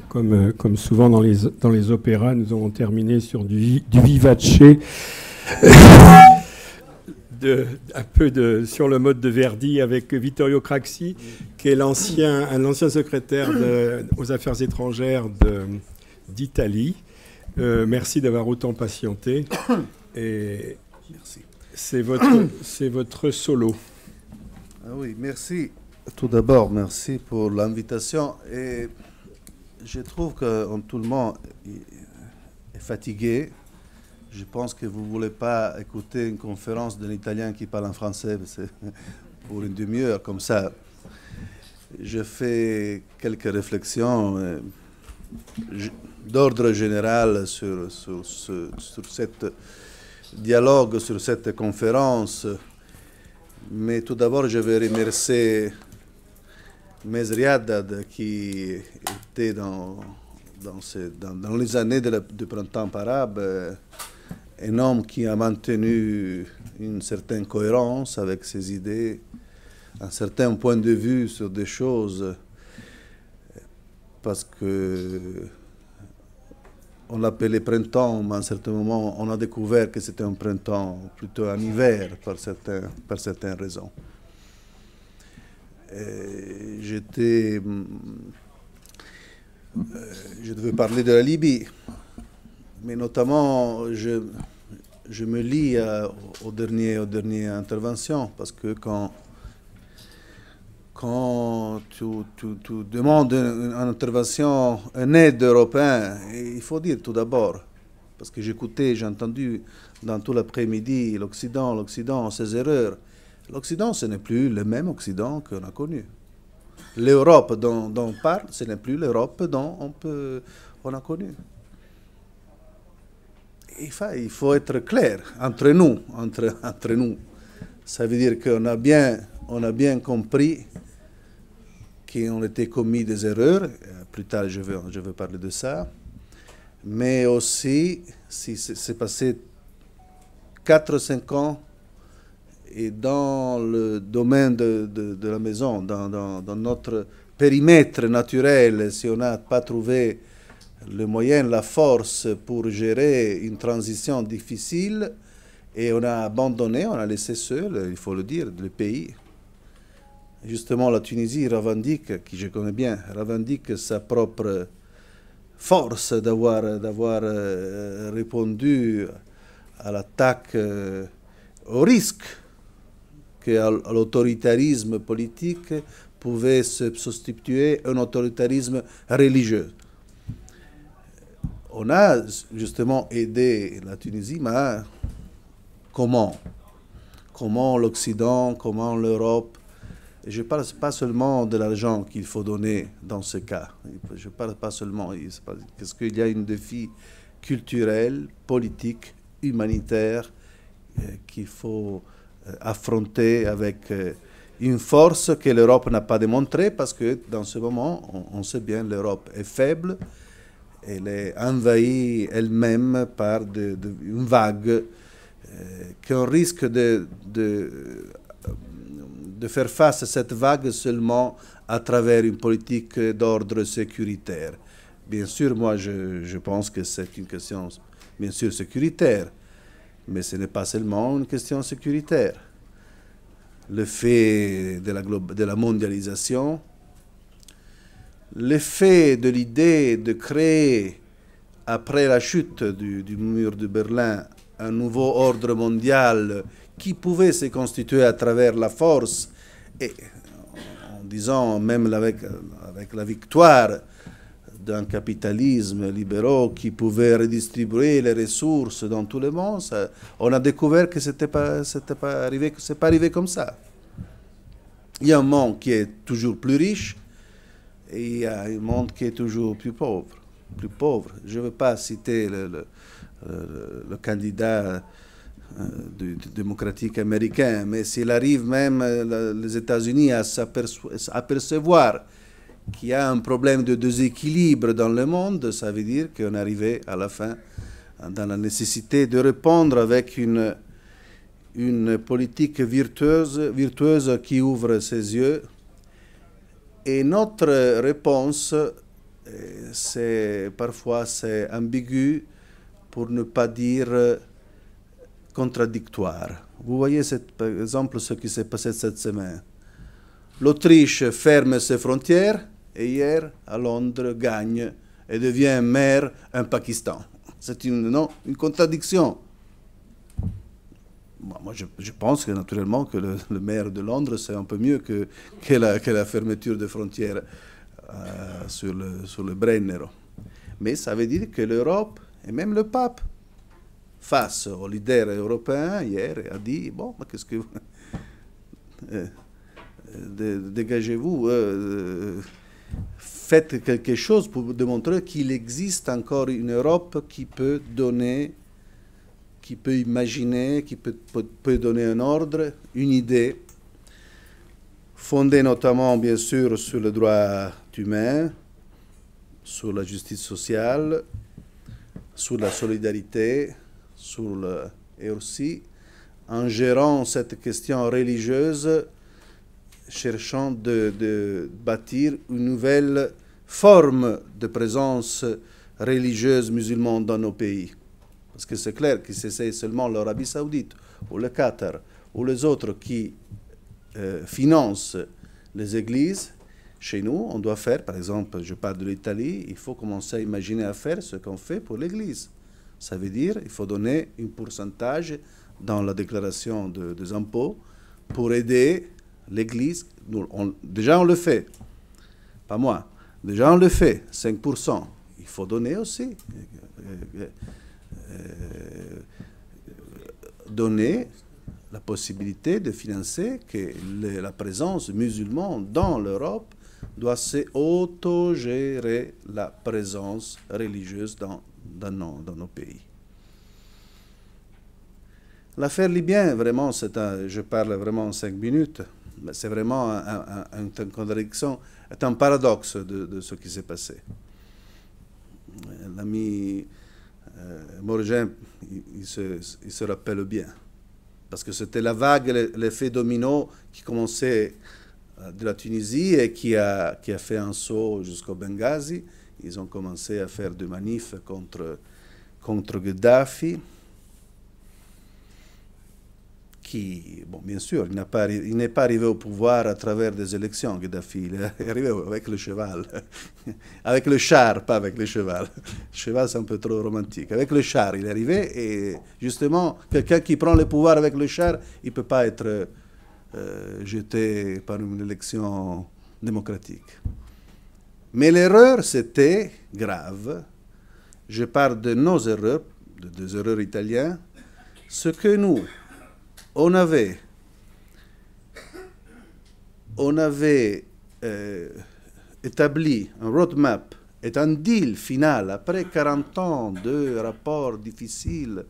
Comme souvent dans les opéras, nous allons terminer sur du vivace, un peu sur le mode de Verdi avec Vittorio Craxi, qui est un ancien secrétaire aux affaires étrangères d'Italie. Merci d'avoir autant patienté. Et merci. C'est votre solo. Ah oui, merci. Tout d'abord, merci pour l'invitation. Et je trouve que tout le monde est fatigué. Je pense que vous ne voulez pas écouter une conférence d'un Italien qui parle en français pour une demi-heure comme ça. Je fais quelques réflexions d'ordre général sur cette dialogue, sur cette conférence. Mais tout d'abord, je vais remercier Mesri Haddad qui était dans les années du printemps arabe un homme qui a maintenu une certaine cohérence avec ses idées, un certain point de vue sur des choses, parce que on l'appelait printemps, mais à un certain moment, on a découvert que c'était un printemps, plutôt un hiver, par certaines raisons. Je devais parler de la Libye, mais notamment, je me lie aux dernières interventions, parce que quand tu demandes une intervention, une aide européenne, il faut dire tout d'abord, parce que j'ai entendu dans tout l'après-midi l'Occident, ses erreurs. L'Occident, ce n'est plus le même Occident qu'on a connu. L'Europe dont on parle, ce n'est plus l'Europe dont on a connu. Il faut être clair entre nous. Ça veut dire qu'on a bien compris qu'on était commis des erreurs. Plus tard, je vais parler de ça. Mais aussi, si c'est passé 4 ou 5 ans, et dans le domaine de la maison, dans notre périmètre naturel, si on n'a pas trouvé le moyen, la force pour gérer une transition difficile, et on a abandonné, on a laissé seul, il faut le dire, le pays. Justement, la Tunisie revendique, qui je connais bien, revendique sa propre force d'avoir répondu à l'attaque, au risque qu'à l'autoritarisme politique pouvait se substituer un autoritarisme religieux. On a justement aidé la Tunisie, mais comment? Comment l'Occident, comment l'Europe? Et je ne parle pas seulement de l'argent qu'il faut donner dans ce cas. Je ne parle pas seulement, parce qu'il y a un défi culturel, politique, humanitaire qu'il faut affronter avec une force que l'Europe n'a pas démontrée, parce que dans ce moment, on sait bien, l'Europe est faible, elle est envahie elle-même par une vague qu'on risque de faire face à cette vague seulement à travers une politique d'ordre sécuritaire. Bien sûr, moi, je pense que c'est une question, bien sûr, sécuritaire, mais ce n'est pas seulement une question sécuritaire. Le fait de la mondialisation, l'effet de l'idée de créer, après la chute du mur de Berlin, un nouveau ordre mondial qui pouvait se constituer à travers la force, et en disant même avec la victoire d'un capitalisme libéral qui pouvait redistribuer les ressources dans tout le monde, on a découvert que c'est pas arrivé comme ça. Il y a un monde qui est toujours plus riche et il y a un monde qui est toujours plus pauvre. Je ne veux pas citer le candidat du démocratique américain, mais s'il arrive même les États-Unis à s'apercevoir qu'il y a un problème de déséquilibre dans le monde, ça veut dire qu'on est arrivé à la fin dans la nécessité de répondre avec une politique virtueuse qui ouvre ses yeux. Et notre réponse parfois c'est ambigu, pour ne pas dire contradictoire. Vous voyez, par exemple, ce qui s'est passé cette semaine. L'Autriche ferme ses frontières et hier, à Londres, gagne et devient maire un Pakistan. C'est une contradiction. Moi, je pense que naturellement que le maire de Londres, c'est un peu mieux que la fermeture des frontières sur le Brennero. Mais ça veut dire que l'Europe, et même le pape, face aux leaders européens, hier, a dit, bon, qu'est-ce que vous... dégagez-vous, faites quelque chose pour démontrer qu'il existe encore une Europe qui peut donner, qui peut imaginer, qui peut donner un ordre, une idée, fondée notamment, bien sûr, sur le droit humain, sur la justice sociale, sur la solidarité, et aussi en gérant cette question religieuse, cherchant de bâtir une nouvelle forme de présence religieuse musulmane dans nos pays. Parce que c'est clair que si c'est seulement l'Arabie Saoudite ou le Qatar ou les autres qui financent les églises, chez nous, on doit faire, par exemple, je parle de l'Italie, il faut commencer à imaginer à faire ce qu'on fait pour l'église. Ça veut dire qu'il faut donner un pourcentage dans la déclaration des impôts pour aider l'Église. Déjà, on le fait. Pas moi. Déjà, on le fait. 5%. Il faut donner aussi. Donner la possibilité de financer que la présence musulmane dans l'Europe doit s'auto-gérer la présence religieuse dans nos pays. L'affaire libyenne, vraiment, je parle vraiment en 5 minutes, c'est vraiment une contradiction, c'est un paradoxe de ce qui s'est passé. L'ami Morgen, il se rappelle bien, parce que c'était la vague, l'effet domino qui commençait de la Tunisie et qui a fait un saut jusqu'au Benghazi. Ils ont commencé à faire des manifs contre Gheddafi, qui, bon, bien sûr, il n'est pas arrivé au pouvoir à travers des élections, Gheddafi, il est arrivé avec le cheval, avec le char, pas avec le cheval. Le cheval, c'est un peu trop romantique. Avec le char, il est arrivé, et justement, quelqu'un qui prend le pouvoir avec le char, il ne peut pas être jeté par une élection démocratique. Mais l'erreur, c'était grave. Je parle de nos erreurs, des erreurs italiennes. Ce que nous, on avait établi un roadmap et un deal final après 40 ans de rapports difficiles,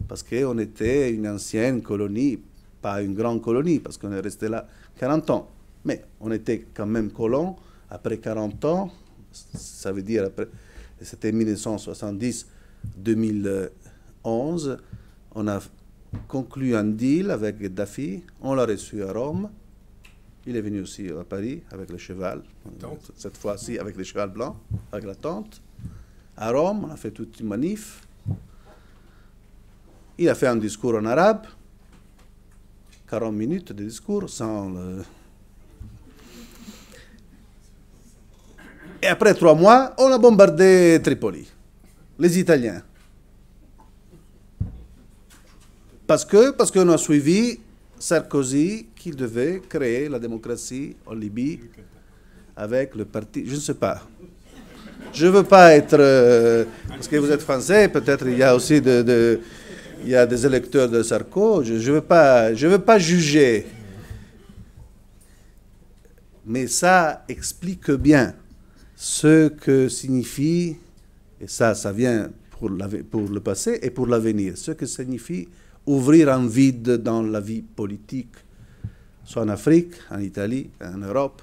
parce qu'on était une ancienne colonie, pas une grande colonie, parce qu'on est resté là 40 ans, mais on était quand même colon. Après 40 ans, ça veut dire, c'était 1970-2011, on a conclu un deal avec Gheddafi, on l'a reçu à Rome, il est venu aussi à Paris avec le cheval, cette fois-ci avec le cheval blanc, avec la tente. À Rome, on a fait toute une manif. Il a fait un discours en arabe, 40 minutes de discours sans le... Et après 3 mois, on a bombardé Tripoli, les Italiens. Parce qu'on a suivi Sarkozy qui devait créer la démocratie en Libye avec le parti, je ne sais pas. Je ne veux pas être... parce que vous êtes français, peut-être il y a aussi il y a des électeurs de Sarko, je veux pas juger. Mais ça explique bien ce que signifie, et ça vient pour le passé et pour l'avenir, ce que signifie ouvrir un vide dans la vie politique, soit en Afrique, en Italie, en Europe,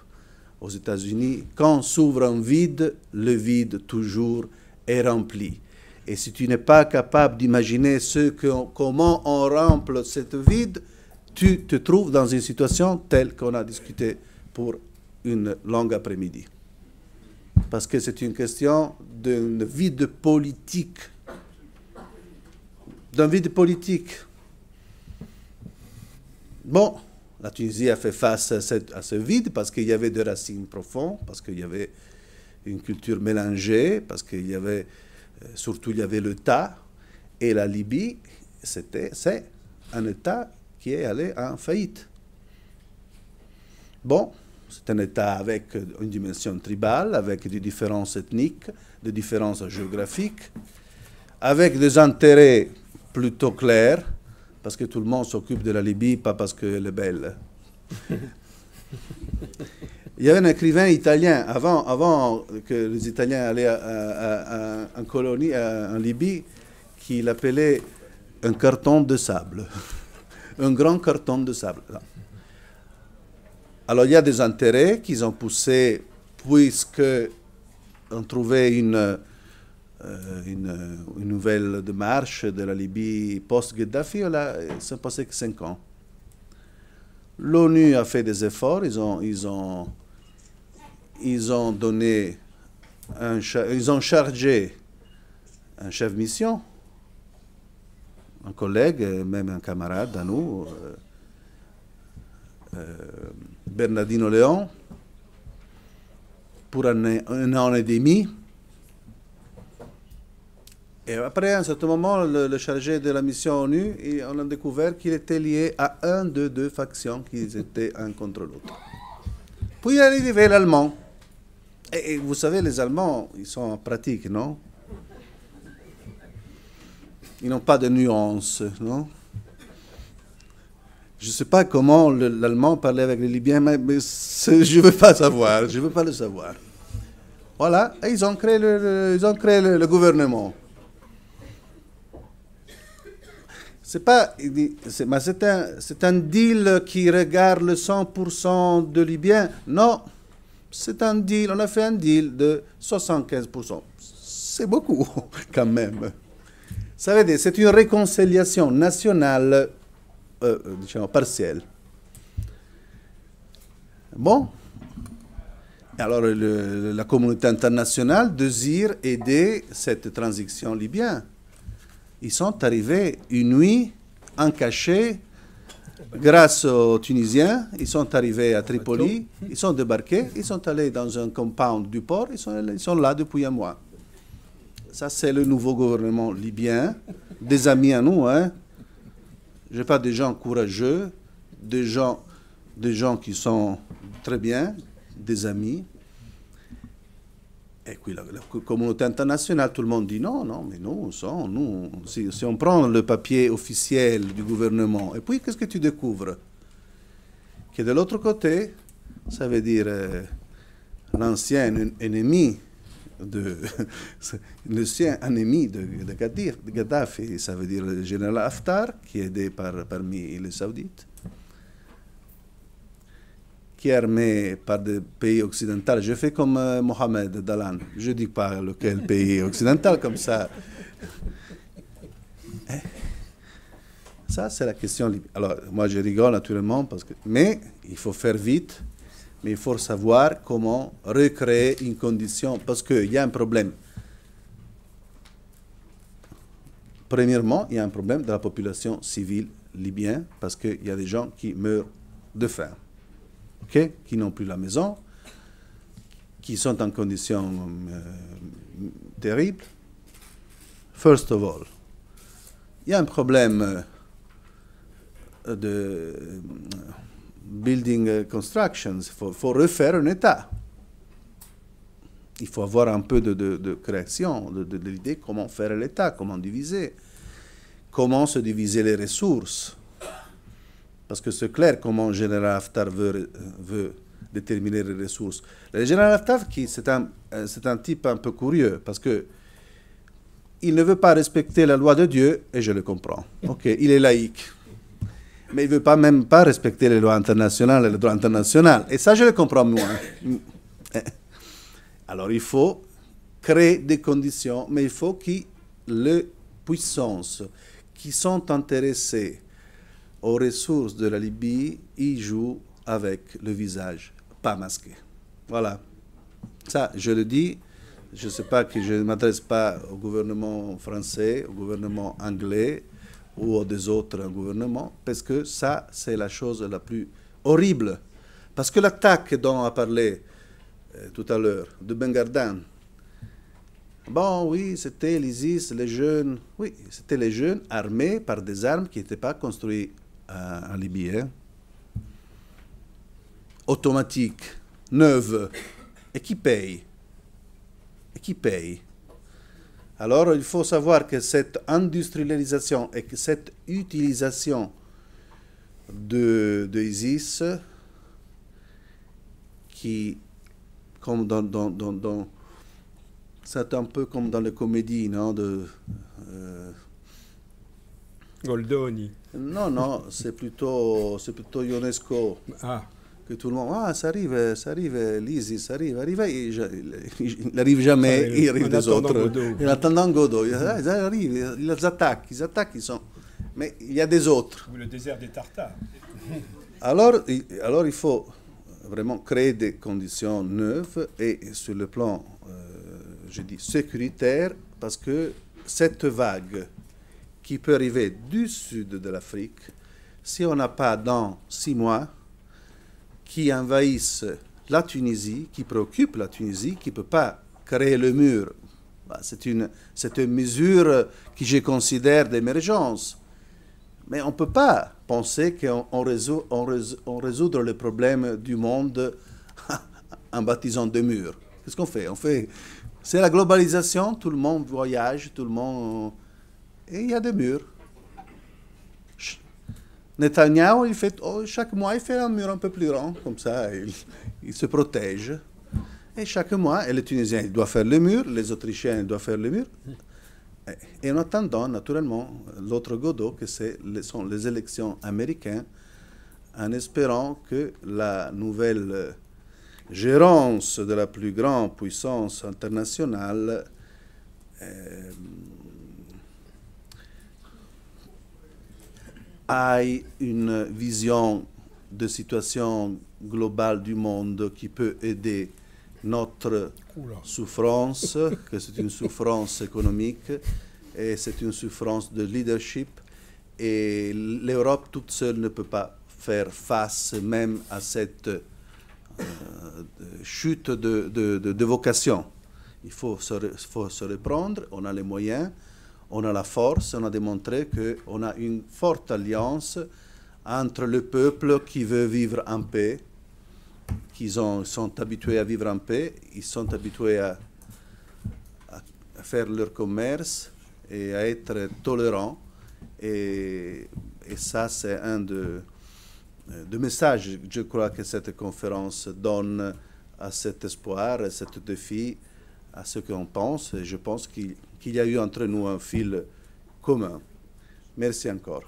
aux États-Unis. Quand s'ouvre un vide, le vide toujours est rempli. Et si tu n'es pas capable d'imaginer comment on remplit ce vide, tu te trouves dans une situation telle qu'on a discuté pour une longue après-midi. parce que c'est une question d'un vide politique. D'un vide politique. Bon, la Tunisie a fait face à ce vide parce qu'il y avait des racines profondes, parce qu'il y avait une culture mélangée, parce qu'il y avait, surtout il y avait l'État, et la Libye, c'est un État qui est allé en faillite. Bon, c'est un État avec une dimension tribale, avec des différences ethniques, des différences géographiques, avec des intérêts plutôt clairs, parce que tout le monde s'occupe de la Libye, pas parce qu'elle est belle. Il y avait un écrivain italien, avant que les Italiens allaient en colonie, en Libye, qui l'appelait un carton de sable. Un grand carton de sable. Alors il y a des intérêts qu'ils ont poussés, puisqu'on trouvait une nouvelle démarche de la Libye post-Gheddafi, là, ça passait que 5 ans. L'ONU a fait des efforts, ils ont donné, ils ont chargé un chef de mission, un collègue, même un camarade à nous, Bernardino Leon, pour un an et demi. Et après, à un certain moment, le chargé de la mission ONU, on a découvert qu'il était lié à un de deux factions qui étaient un contre l'autre. Puis il est arrivé l'Allemand. Et vous savez, les Allemands, ils sont en pratique, non? Ils n'ont pas de nuances, non? Je ne sais pas comment l'Allemand parlait avec les Libyens, mais je ne veux pas savoir, je ne veux pas le savoir. Voilà, et ils ont créé le gouvernement. C'est un deal qui regarde le 100% de Libyens. Non, c'est un deal, on a fait un deal de 75%. C'est beaucoup, quand même. Ça veut dire, c'est une réconciliation nationale, disons, partielle. Bon. Alors, la communauté internationale désire aider cette transition libyenne. Ils sont arrivés une nuit, en cachet, grâce aux Tunisiens. Ils sont arrivés à Tripoli, ils sont débarqués, ils sont allés dans un compound du port, ils sont là depuis un mois. Ça, c'est le nouveau gouvernement libyen, des amis à nous. Hein. Je parle des gens courageux, des gens qui sont très bien, des amis. Et puis la communauté internationale, tout le monde dit non, mais nous, si on prend le papier officiel du gouvernement, et puis qu'est-ce que tu découvres? Que de l'autre côté, ça veut dire l'ancien ennemi de Gaddafi, ça veut dire le général Haftar, qui est aidé parmi les Saoudites, qui est armé par des pays occidentaux. Je fais comme Mohamed Dalan. Je ne dis pas lequel pays occidental, comme ça. Ça, c'est la question. Alors, moi, je rigole naturellement, mais il faut faire vite, mais il faut savoir comment recréer une condition, parce qu'il y a un problème. Premièrement, il y a un problème de la population civile libyenne, parce qu'il y a des gens qui meurent de faim. Okay? Qui n'ont plus la maison, qui sont en conditions terribles. First of all, il y a un problème de building constructions. Il faut refaire un État. Il faut avoir un peu de création, de l'idée comment faire l'État, comment diviser, comment se diviser les ressources. Parce que c'est clair comment le général Haftar veut déterminer les ressources. Le général Haftar, c'est un type un peu curieux, parce que il ne veut pas respecter la loi de Dieu, et je le comprends. Ok, il est laïque. Mais il ne veut même pas respecter les lois internationales et le droit international. Et ça, je le comprends moi. Alors, il faut créer des conditions, mais il faut que les puissances qui sont intéressées aux ressources de la Libye, ils jouent avec le visage pas masqué. Voilà. Ça, je le dis, je ne sais pas que je ne m'adresse pas au gouvernement français, au gouvernement anglais ou à des autres gouvernements, parce que ça, c'est la chose la plus horrible. Parce que l'attaque dont on a parlé tout à l'heure, de Ben Gardan, bon, oui, c'était l'ISIS, les jeunes, oui, c'était les jeunes armés par des armes qui n'étaient pas construites en Libye, hein? Automatiques, neuves, et qui paye. Et qui paye. Alors, il faut savoir que cette industrialisation et que cette utilisation de ISIS, qui, comme c'est un peu comme dans les comédies, non, Goldoni. Non, c'est plutôt Ionesco. Ah. Que tout le monde, ça arrive, l'ISIS arrive, et il n'arrive jamais, il arrive des autres. En attendant Godot, ils arrivent, ils attaquent, ils sont... Mais il y a des autres. Ou le désert des Tartares. Alors, il faut vraiment créer des conditions neuves et sur le plan, je dis, sécuritaire, parce que cette vague qui peut arriver du sud de l'Afrique, si on n'a pas dans 6 mois, qui envahissent la Tunisie, qui préoccupent la Tunisie, qui ne peut pas créer le mur. C'est une mesure que je considère d'émergence. Mais on ne peut pas penser qu'on résoudre le problème du monde en baptisant des murs. Qu'est-ce qu'on fait? C'est la globalisation, tout le monde voyage, tout le monde... Et il y a des murs. Netanyahu, chaque mois, il fait un mur un peu plus grand, comme ça, il se protège. Et chaque mois, et les Tunisiens, ils doivent faire le mur, les Autrichiens, ils doivent faire le mur. Et en attendant, naturellement, l'autre Godot, que sont les élections américaines, en espérant que la nouvelle gérance de la plus grande puissance internationale ait une vision de situation globale du monde qui peut aider notre souffrance, que c'est une souffrance économique et c'est une souffrance de leadership. Et l'Europe toute seule ne peut pas faire face même à cette chute de vocation. Il faut se reprendre, on a les moyens, on a la force, on a démontré qu'on a une forte alliance entre le peuple qui veut vivre en paix, qui sont habitués à vivre en paix, ils sont habitués à faire leur commerce et à être tolérants. Et ça, c'est un de messages, je crois, que cette conférence donne à cet espoir, à cet défi, à ce qu'on pense. Et je pense qu'il y a eu entre nous un fil commun. Merci encore.